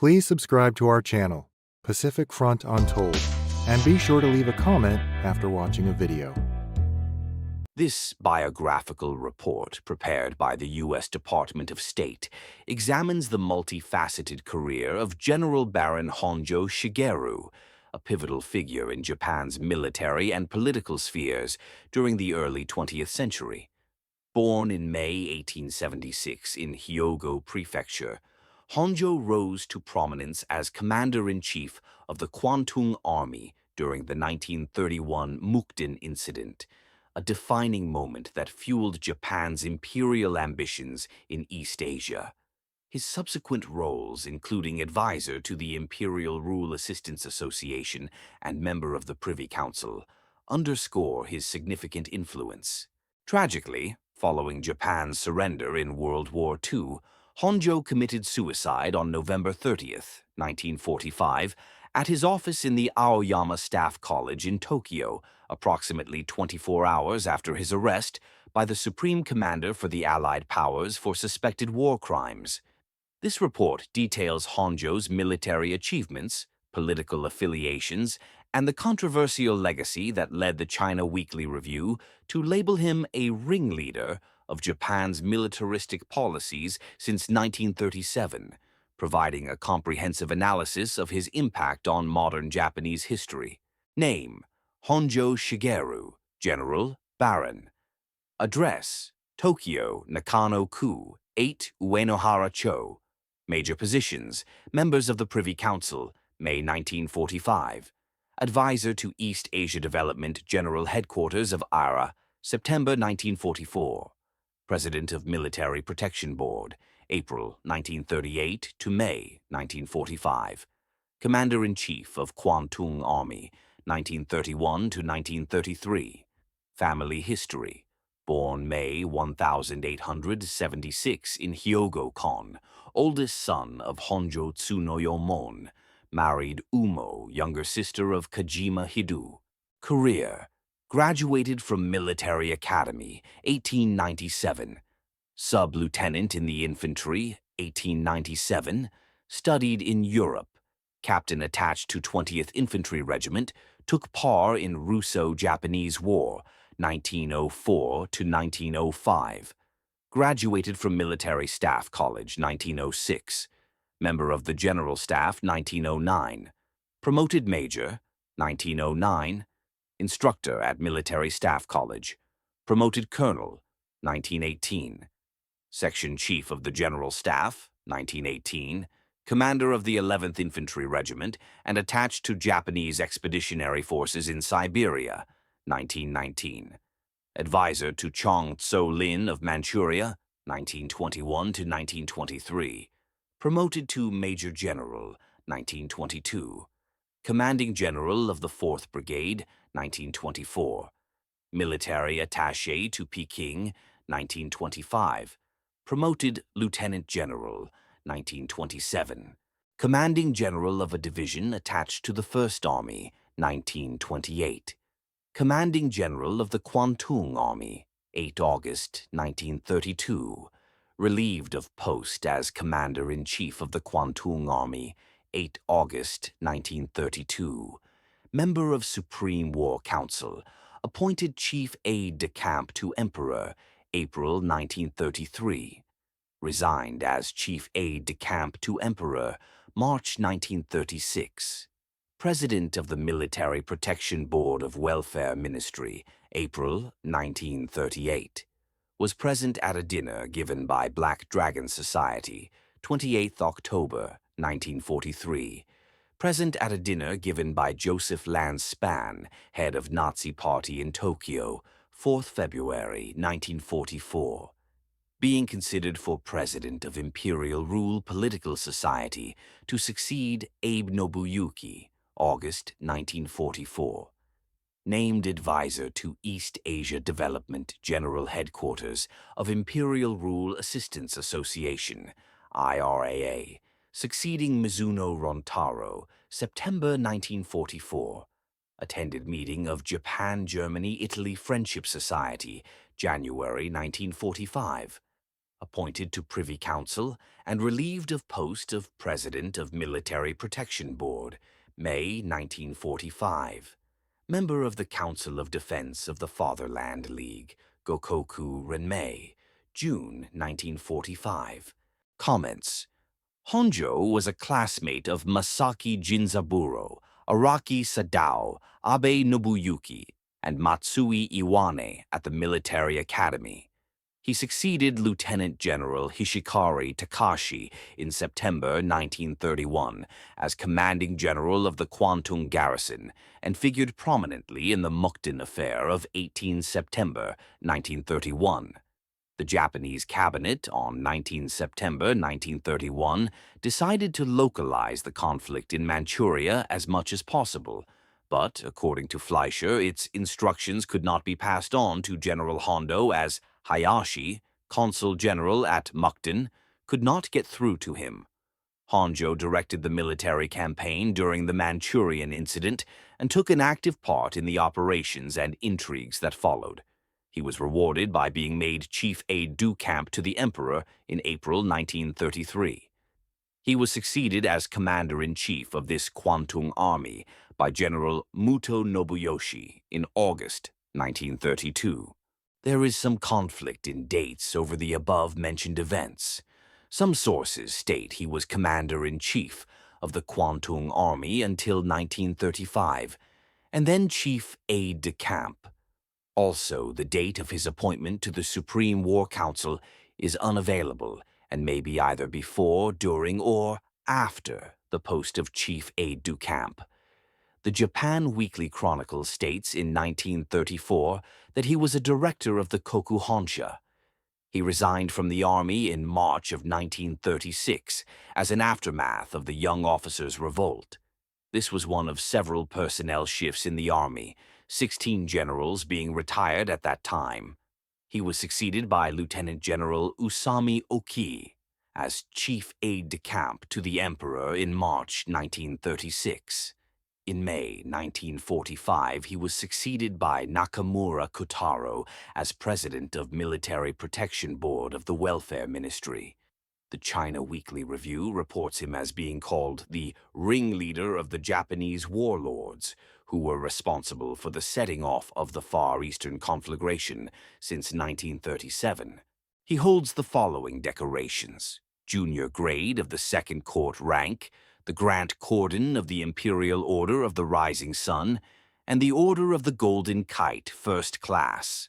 Please subscribe to our channel, Pacific Front Untold, and be sure to leave a comment after watching a video. This biographical report, prepared by the U.S. Department of State, examines the multifaceted career of General Baron Honjō Shigeru, a pivotal figure in Japan's military and political spheres during the early 20th century. Born in May 1876 in Hyogo Prefecture, Honjo rose to prominence as commander-in-chief of the Kwantung Army during the 1931 Mukden Incident, a defining moment that fueled Japan's imperial ambitions in East Asia. His subsequent roles, including advisor to the Imperial Rule Assistance Association and member of the Privy Council, underscore his significant influence. Tragically, following Japan's surrender in World War II, Honjo committed suicide on November 30, 1945, at his office in the Aoyama Staff College in Tokyo, approximately 24 hours after his arrest by the Supreme Commander for the Allied Powers for suspected war crimes. This report details Honjo's military achievements, political affiliations, and the controversial legacy that led the China Weekly Review to label him a ringleader of Japan's militaristic policies since 1937, providing a comprehensive analysis of his impact on modern Japanese history. Name: Honjo Shigeru, General, Baron. Address: Tokyo, Nakano-ku, 8 Uenohara-cho. Major positions: members of the Privy Council, May 1945. Advisor to East Asia Development General Headquarters of ARA, September 1944. President of Military Protection Board, April 1938 to May 1945. Commander-in-Chief of Kwantung Army, 1931 to 1933. Family history: born May 1876 in Hyogo-kon, oldest son of Honjo Tsunoyomon, married Umo, younger sister of Kajima Hidu. Career: graduated from Military Academy, 1897. Sub-lieutenant in the infantry, 1897. Studied in Europe. Captain attached to 20th Infantry Regiment, took part in Russo-Japanese War, 1904 to 1905. Graduated from Military Staff College, 1906. Member of the General Staff, 1909. Promoted Major, 1909. Instructor at Military Staff College. Promoted Colonel, 1918. Section Chief of the General Staff, 1918. Commander of the 11th Infantry Regiment and attached to Japanese Expeditionary Forces in Siberia, 1919. Advisor to Chong Tso-lin of Manchuria, 1921 to 1923. Promoted to Major General, 1922. Commanding General of the 4th Brigade, 1924. Military Attaché to Peking, 1925. Promoted Lieutenant General, 1927. Commanding General of a division attached to the 1st Army, 1928. Commanding General of the Kwantung Army, 8 August 1932. Relieved of post as Commander-in-Chief of the Kwantung Army, 8 August 1932. Member of Supreme War Council, appointed Chief Aide-de-Camp to Emperor, April 1933. Resigned as Chief Aide-de-Camp to Emperor, March 1936. President of the Military Protection Board of Welfare Ministry, April 1938. Was present at a dinner given by Black Dragon Society, 28 October 1943. Present at a dinner given by Joseph Lanspan, head of Nazi Party in Tokyo, 4th February 1944. Being considered for President of Imperial Rule Political Society to succeed Abe Nobuyuki, August 1944. Named Advisor to East Asia Development General Headquarters of Imperial Rule Assistance Association, IRAA, succeeding Mizuno Rontaro, September 1944. Attended meeting of Japan-Germany-Italy Friendship Society, January 1945. appointed to Privy Council and relieved of post of President of Military Protection Board, May 1945. Member of the Council of Defense of the Fatherland League, Gokoku Renmei, June 1945. Comments. Honjo was a classmate of Masaki Jinzaburo, Araki Sadao, Abe Nobuyuki, and Matsui Iwane at the Military Academy. He succeeded Lieutenant General Hishikari Takashi in September 1931 as commanding general of the Kwantung Garrison and figured prominently in the Mukden Affair of 18 September 1931. The Japanese cabinet on 19 September 1931 decided to localize the conflict in Manchuria as much as possible, but, according to Fleischer, its instructions could not be passed on to General Hondo as Hayashi, consul general at Mukden, could not get through to him. Honjo directed the military campaign during the Manchurian incident and took an active part in the operations and intrigues that followed. He was rewarded by being made chief aide-de-camp to the emperor in April 1933. He was succeeded as commander-in-chief of this Kwantung Army by General Muto Nobuyoshi in August 1932. There is some conflict in dates over the above-mentioned events. Some sources state he was commander-in-chief of the Kwantung Army until 1935, and then chief aide-de-camp. Also, the date of his appointment to the Supreme War Council is unavailable and may be either before, during, or after the post of chief aide-de-camp. The Japan Weekly Chronicle states in 1934 that he was a director of the Kokuhonsha. He resigned from the army in March of 1936 as an aftermath of the young officers' revolt. This was one of several personnel shifts in the army, 16 generals being retired at that time. He was succeeded by Lieutenant General Usami Oki as chief aide-de-camp to the emperor in March 1936. In May 1945, he was succeeded by Nakamura Kotaro as president of Military Protection Board of the Welfare Ministry. The China Weekly Review reports him as being called the ringleader of the Japanese warlords, who were responsible for the setting off of the Far Eastern conflagration since 1937. He holds the following decorations: Junior Grade of the Second Court rank, the Grant Cordon of the Imperial Order of the Rising Sun, and the Order of the Golden Kite First Class.